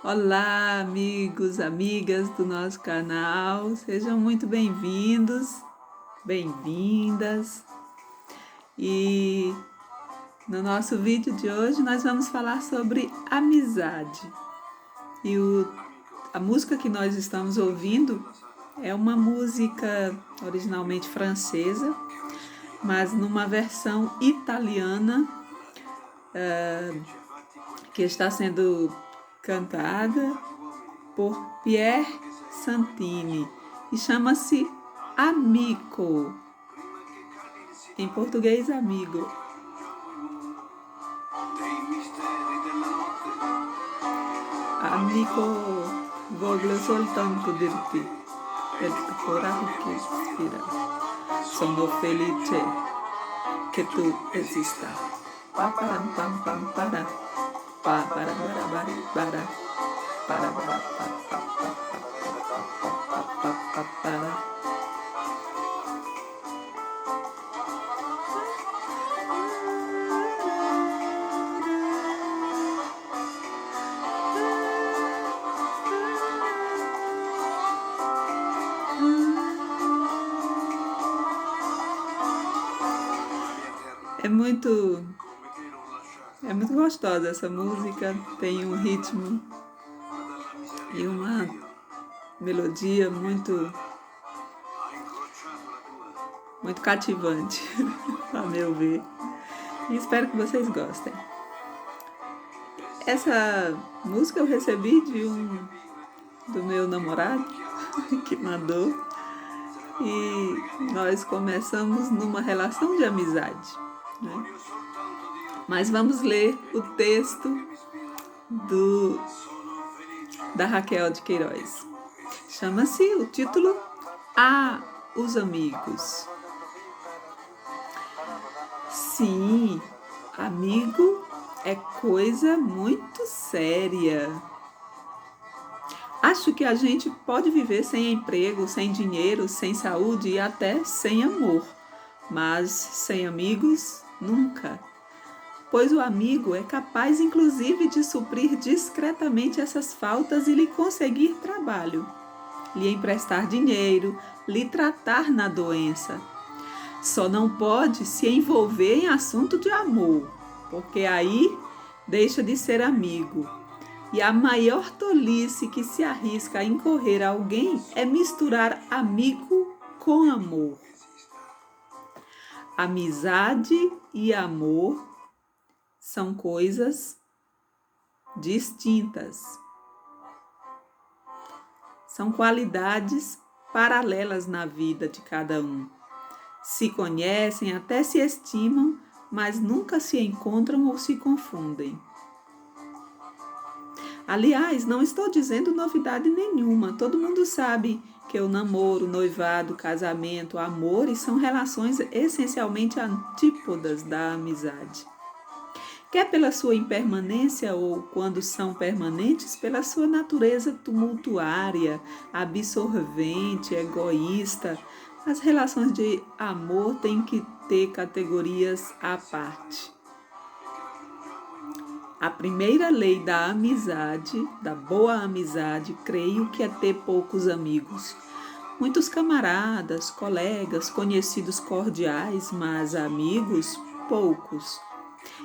Olá, amigos, amigas do nosso canal, sejam muito bem-vindos, bem-vindas. E no nosso vídeo de hoje nós vamos falar sobre amizade. E a música que nós estamos ouvindo é uma música originalmente francesa, mas numa versão italiana que está sendo cantada por Pierre Santini e chama-se Amico. Em português, amigo. Amico, voglio soltanto dirti per il coraggio che ispira. Sono felice che tu esista. Pa para pam pam para pa para para para para. É muito gostosa essa música, tem um ritmo e uma melodia muito cativante, a meu ver. E espero que vocês gostem. Essa música eu recebi do meu namorado, que mandou, e nós começamos numa relação de amizade, né? Mas vamos ler o texto da Raquel de Queiroz. Chama-se o título Os Amigos. Sim, amigo é coisa muito séria. Acho que a gente pode viver sem emprego, sem dinheiro, sem saúde e até sem amor, mas sem amigos, nunca. Pois o amigo é capaz, inclusive, de suprir discretamente essas faltas e lhe conseguir trabalho, lhe emprestar dinheiro, lhe tratar na doença. Só não pode se envolver em assunto de amor, porque aí deixa de ser amigo. E a maior tolice que se arrisca a incorrer a alguém é misturar amigo com amor. Amizade e amor são coisas distintas. São qualidades paralelas na vida de cada um. Se conhecem, até se estimam, mas nunca se encontram ou se confundem. Aliás, não estou dizendo novidade nenhuma. Todo mundo sabe que o namoro, noivado, casamento, amor são relações essencialmente antípodas da amizade. Quer pela sua impermanência ou, quando são permanentes, pela sua natureza tumultuária, absorvente, egoísta, as relações de amor têm que ter categorias à parte. A primeira lei da amizade, da boa amizade, creio que é ter poucos amigos. Muitos camaradas, colegas, conhecidos cordiais, mas amigos, poucos.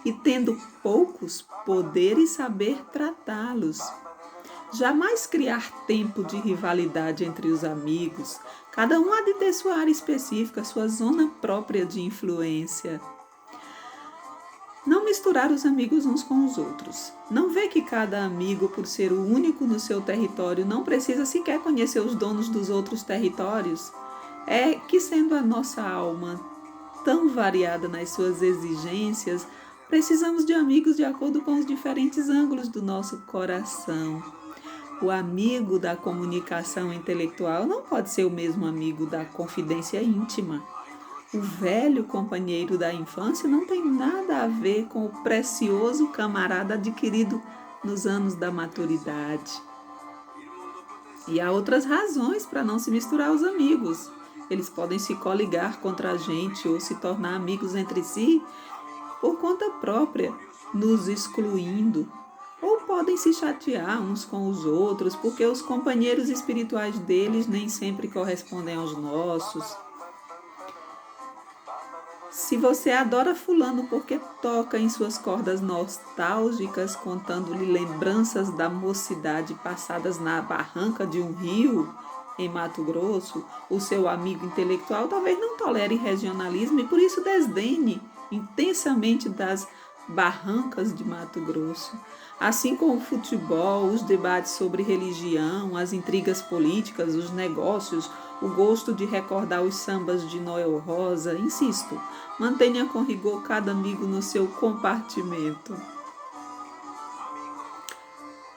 E tendo poucos, poder e saber tratá-los. Jamais criar tempo de rivalidade entre os amigos. Cada um há de ter sua área específica, sua zona própria de influência. Não misturar os amigos uns com os outros. Não vê que cada amigo, por ser o único no seu território, não precisa sequer conhecer os donos dos outros territórios? É que, sendo a nossa alma tão variada nas suas exigências, precisamos de amigos de acordo com os diferentes ângulos do nosso coração. O amigo da comunicação intelectual não pode ser o mesmo amigo da confidência íntima. O velho companheiro da infância não tem nada a ver com o precioso camarada adquirido nos anos da maturidade. E há outras razões para não se misturar os amigos. Eles podem se coligar contra a gente ou se tornar amigos entre si por conta própria, nos excluindo. ou podem se chatear uns com os outros, porque os companheiros espirituais deles nem sempre correspondem aos nossos. Se você adora fulano porque toca em suas cordas nostálgicas, contando-lhe lembranças da mocidade passadas na barranca de um rio em Mato Grosso, o seu amigo intelectual talvez não tolere regionalismo e por isso desdene intensamente das barrancas de Mato Grosso. Assim como o futebol, os debates sobre religião, as intrigas políticas, os negócios, o gosto de recordar os sambas de Noel Rosa, insisto, mantenha com rigor cada amigo no seu compartimento.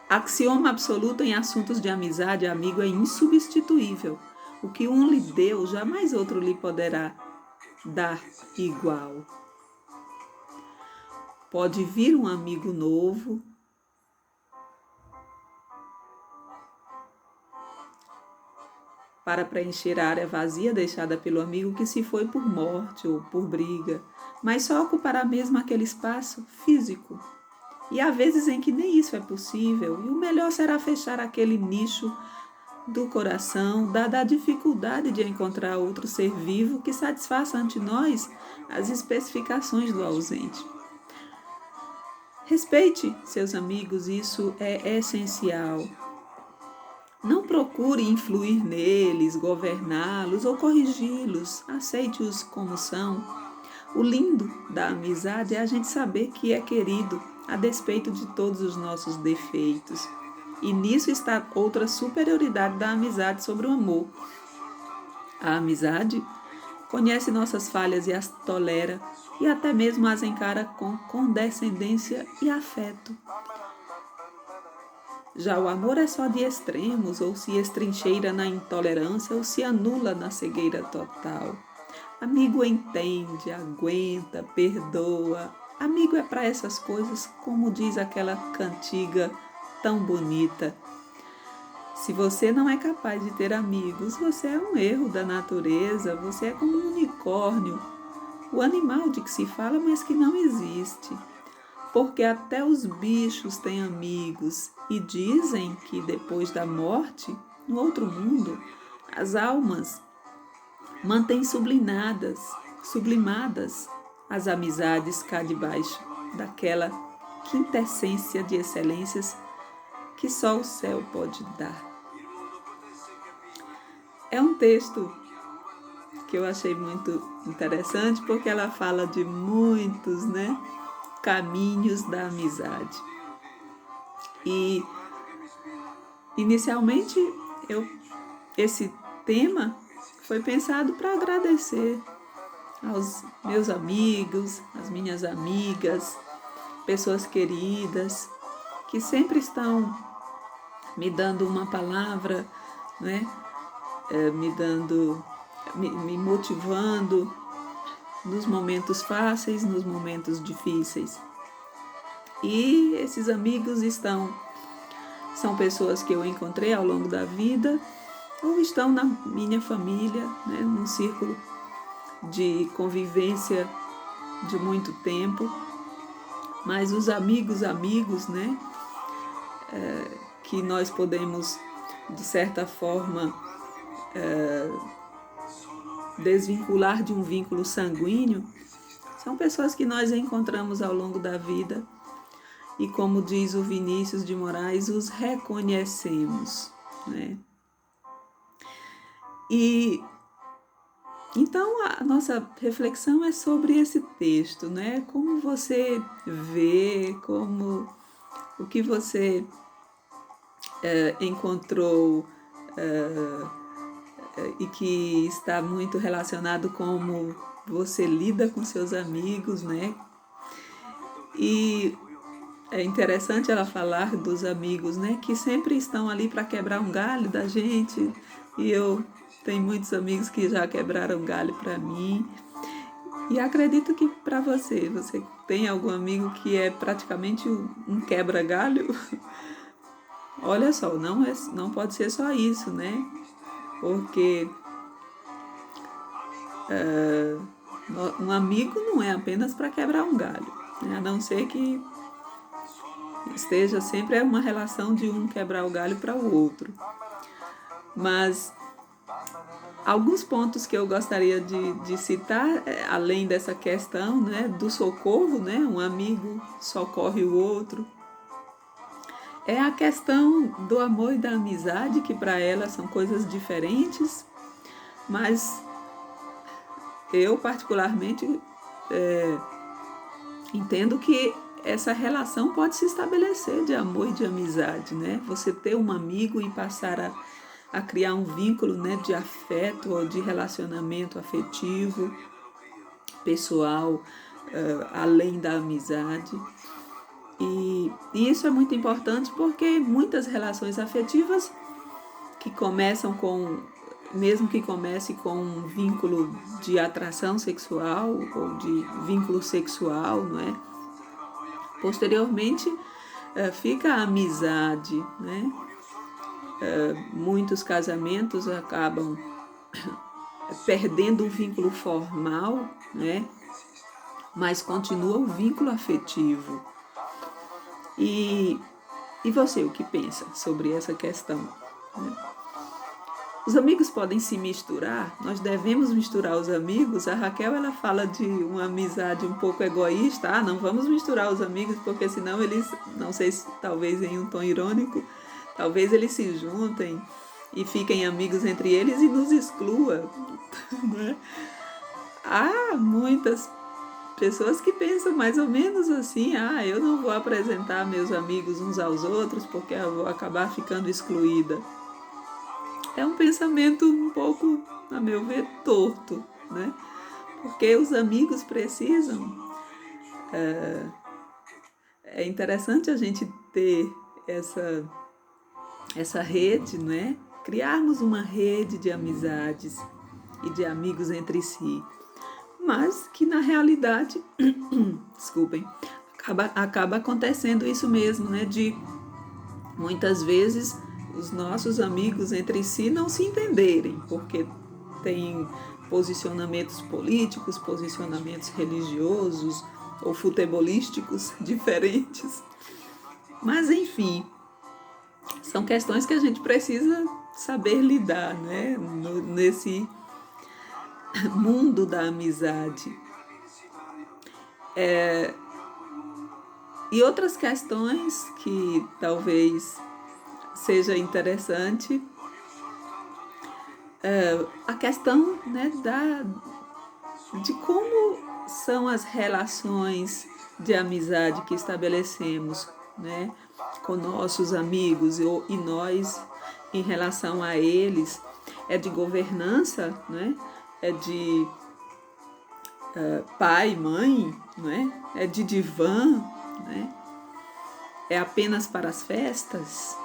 Axioma absoluto em assuntos de amizade, amigo é insubstituível. O que um lhe deu, jamais outro lhe poderá dar igual. Pode vir um amigo novo, para preencher a área vazia deixada pelo amigo que se foi por morte ou por briga, mas só ocupará mesmo aquele espaço físico. E há vezes em que nem isso é possível, e o melhor será fechar aquele nicho do coração, dada a dificuldade de encontrar outro ser vivo que satisfaça ante nós as especificações do ausente. Respeite seus amigos, isso é essencial. Não procure influir neles, governá-los ou corrigi-los. Aceite-os como são. O lindo da amizade é a gente saber que é querido, a despeito de todos os nossos defeitos. E nisso está outra superioridade da amizade sobre o amor. A amizade conhece nossas falhas e as tolera, e até mesmo as encara com condescendência e afeto. Já o amor é só de extremos, ou se estrincheira na intolerância, ou se anula na cegueira total. Amigo entende, aguenta, perdoa. Amigo é para essas coisas, como diz aquela cantiga tão bonita. Se você não é capaz de ter amigos, você é um erro da natureza, você é como um unicórnio, o animal de que se fala, mas que não existe. Porque até os bichos têm amigos e dizem que depois da morte, no outro mundo, as almas mantêm sublimadas as amizades cá de baixo, daquela quintessência de excelências que só o céu pode dar. É um texto que eu achei muito interessante porque ela fala de muitos, caminhos da amizade. E inicialmente esse tema foi pensado para agradecer aos meus amigos, às minhas amigas, pessoas queridas que sempre estão me dando uma palavra, me motivando nos momentos fáceis, nos momentos difíceis. E esses amigos são pessoas que eu encontrei ao longo da vida ou estão na minha família, num círculo de convivência de muito tempo. Mas os amigos, que nós podemos, de certa forma, desvincular de um vínculo sanguíneo, são pessoas que nós encontramos ao longo da vida e, como diz o Vinícius de Moraes, os reconhecemos, E então a nossa reflexão é sobre esse texto, Como você vê, o que você encontrou e que está muito relacionado com como você lida com seus amigos, E é interessante ela falar dos amigos, que sempre estão ali para quebrar um galho da gente. E eu tenho muitos amigos que já quebraram galho para mim. E acredito que para você tem algum amigo que é praticamente um quebra-galho? Olha só, não pode ser só isso, Porque um amigo não é apenas para quebrar um galho, a não ser que esteja sempre uma relação de um quebrar o galho para o outro. Mas alguns pontos que eu gostaria de citar, além dessa questão, né, do socorro, né, um amigo socorre o outro, é a questão do amor e da amizade, que para ela são coisas diferentes, mas eu particularmente entendo que essa relação pode se estabelecer de amor e de amizade, né? Você ter um amigo e passar a criar um vínculo, né, de afeto ou de relacionamento afetivo, pessoal, além da amizade. E isso é muito importante porque muitas relações afetivas que começam mesmo que comece com um vínculo de atração sexual ou de vínculo sexual, não é? Posteriormente, fica a amizade, né? Muitos casamentos acabam perdendo o vínculo formal, né? Mas continua o vínculo afetivo. E você, o que pensa sobre essa questão? Né? Os amigos podem se misturar? Nós devemos misturar os amigos? A Raquel, ela fala de uma amizade um pouco egoísta. Não vamos misturar os amigos, porque senão eles, não sei se talvez em um tom irônico, talvez eles se juntem e fiquem amigos entre eles e nos exclua. Né? Há muitas pessoas que pensam mais ou menos assim, eu não vou apresentar meus amigos uns aos outros porque eu vou acabar ficando excluída. É um pensamento um pouco, a meu ver, torto, né? Porque os amigos precisam. É interessante a gente ter essa rede, né? Criarmos uma rede de amizades e de amigos entre si, mas que na realidade, desculpem, acaba acontecendo isso mesmo, né? De muitas vezes os nossos amigos entre si não se entenderem, porque tem posicionamentos políticos, posicionamentos religiosos ou futebolísticos diferentes. Mas, enfim, são questões que a gente precisa saber lidar, né? Nesse mundo da amizade. E outras questões que talvez seja interessante, a questão, né, de como são as relações de amizade que estabelecemos, né, com nossos amigos e nós em relação a eles. É de governança, né? É de pai, mãe, né? É de divã, né? É apenas para as festas,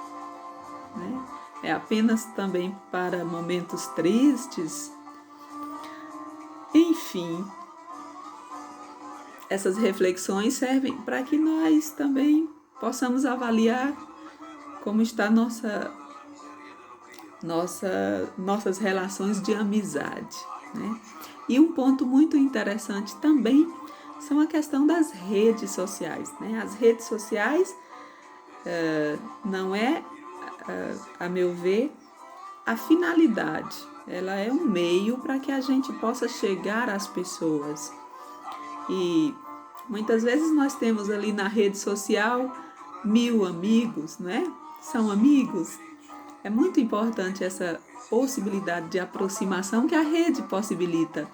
né? É apenas também para momentos tristes. Enfim, essas reflexões servem para que nós também possamos avaliar como está nossas relações de amizade, né? E um ponto muito interessante também são a questão das redes sociais, né? As redes sociais não é, a meu ver, a finalidade. Ela é um meio para que a gente possa chegar às pessoas. E muitas vezes nós temos ali na rede social 1000 amigos, né? São amigos. É muito importante essa possibilidade de aproximação que a rede possibilita.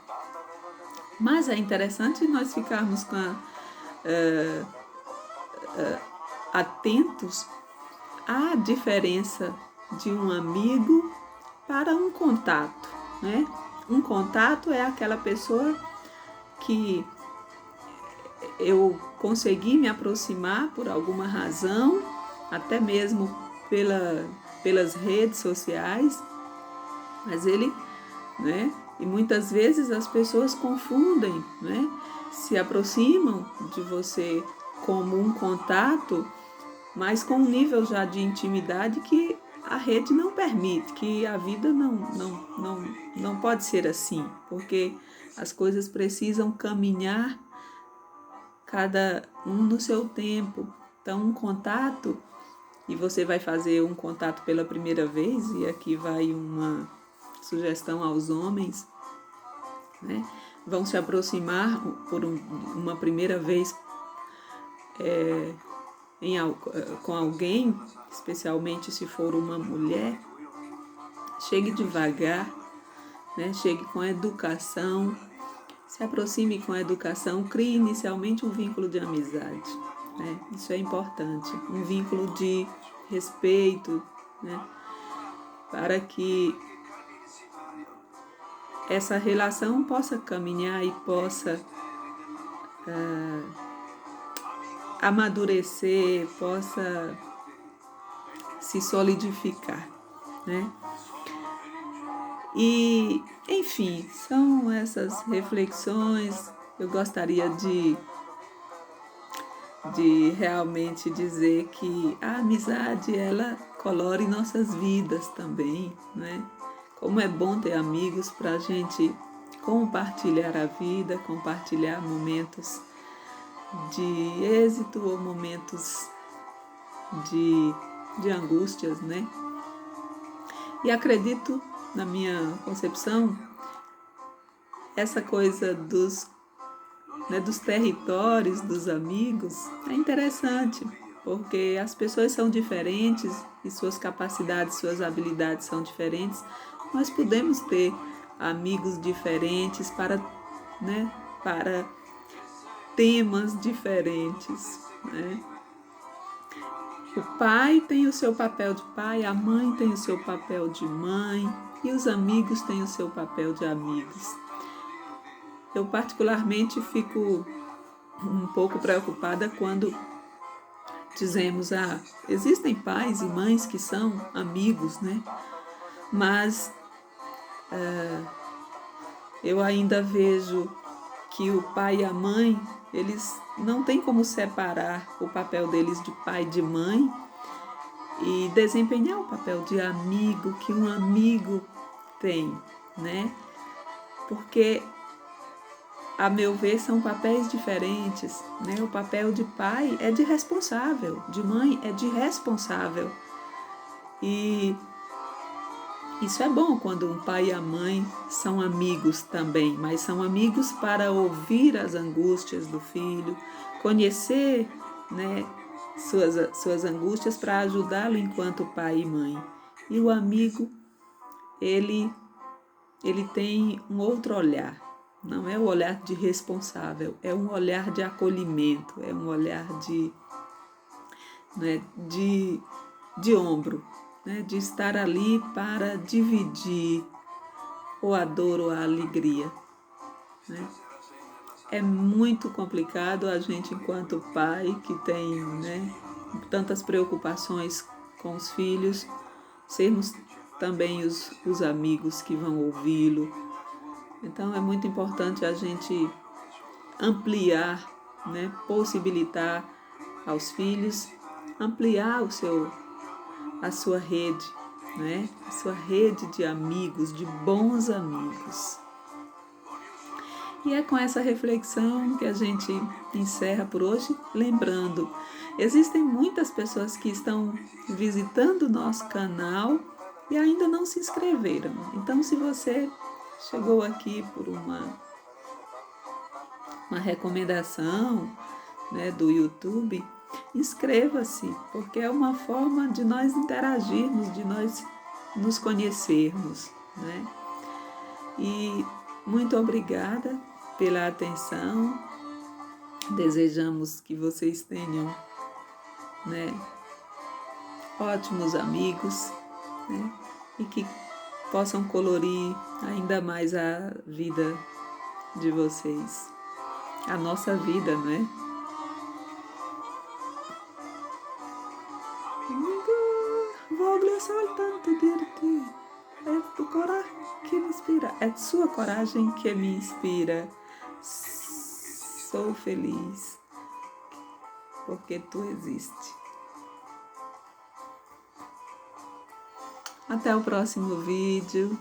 Mas é interessante nós ficarmos atentos à diferença de um amigo para um contato, né? Um contato é aquela pessoa que eu consegui me aproximar por alguma razão, até mesmo pelas redes sociais, mas ele, né? E muitas vezes as pessoas confundem, né? Se aproximam de você como um contato, mas com um nível já de intimidade que a rede não permite, que a vida não pode ser assim, porque as coisas precisam caminhar cada um no seu tempo, Então, um contato, e você vai fazer um contato pela primeira vez, e aqui vai uma sugestão aos homens, né? Vão se aproximar por uma primeira vez com alguém, especialmente se for uma mulher. Chegue devagar, né? Chegue com educação, se aproxime com educação, crie inicialmente um vínculo de amizade, né? Isso é importante, um vínculo de respeito, né? Para que essa relação possa caminhar e possa amadurecer, possa se solidificar, né? E, enfim, são essas reflexões. Eu gostaria de realmente dizer que a amizade, ela colore nossas vidas também, né? Como é bom ter amigos para a gente compartilhar a vida, compartilhar momentos de êxito ou momentos de angústias, né? E acredito, na minha concepção, essa coisa dos territórios, dos amigos, é interessante, porque as pessoas são diferentes e suas capacidades, suas habilidades são diferentes. Nós podemos ter amigos diferentes para temas diferentes, né? O pai tem o seu papel de pai, a mãe tem o seu papel de mãe e os amigos têm o seu papel de amigos. Eu particularmente fico um pouco preocupada quando dizemos, existem pais e mães que são amigos, né? Mas eu ainda vejo que o pai e a mãe, eles não têm como separar o papel deles de pai e de mãe e desempenhar o papel de amigo que um amigo tem, né? Porque, a meu ver, são papéis diferentes, né? O papel de pai é de responsável, de mãe é de responsável. E isso é bom quando um pai e a mãe são amigos também, mas são amigos para ouvir as angústias do filho, conhecer, né, suas angústias para ajudá-lo enquanto pai e mãe. E o amigo, ele tem um outro olhar. Não é o olhar de responsável, é um olhar de acolhimento, é um olhar de ombro, né? De estar ali para dividir ou a dor ou a alegria, né? É muito complicado a gente, enquanto pai, que tem, né, tantas preocupações com os filhos, sermos também os amigos que vão ouvi-lo. Então é muito importante a gente ampliar, né, possibilitar aos filhos, ampliar a sua rede, né, a sua rede de amigos, de bons amigos. E é com essa reflexão que a gente encerra por hoje, lembrando, existem muitas pessoas que estão visitando o nosso canal e ainda não se inscreveram. Então, se você chegou aqui por uma recomendação, né, do YouTube, inscreva-se, porque é uma forma de nós interagirmos, de nós nos conhecermos, né? E muito obrigada pela atenção. Desejamos que vocês tenham, né, ótimos amigos, né, e que possam colorir ainda mais a vida de vocês, a nossa vida, né? Voglio soltanto dirti, é tu coragem que me inspira, é sua coragem que me inspira. Sou feliz porque tu existe. Até o próximo vídeo.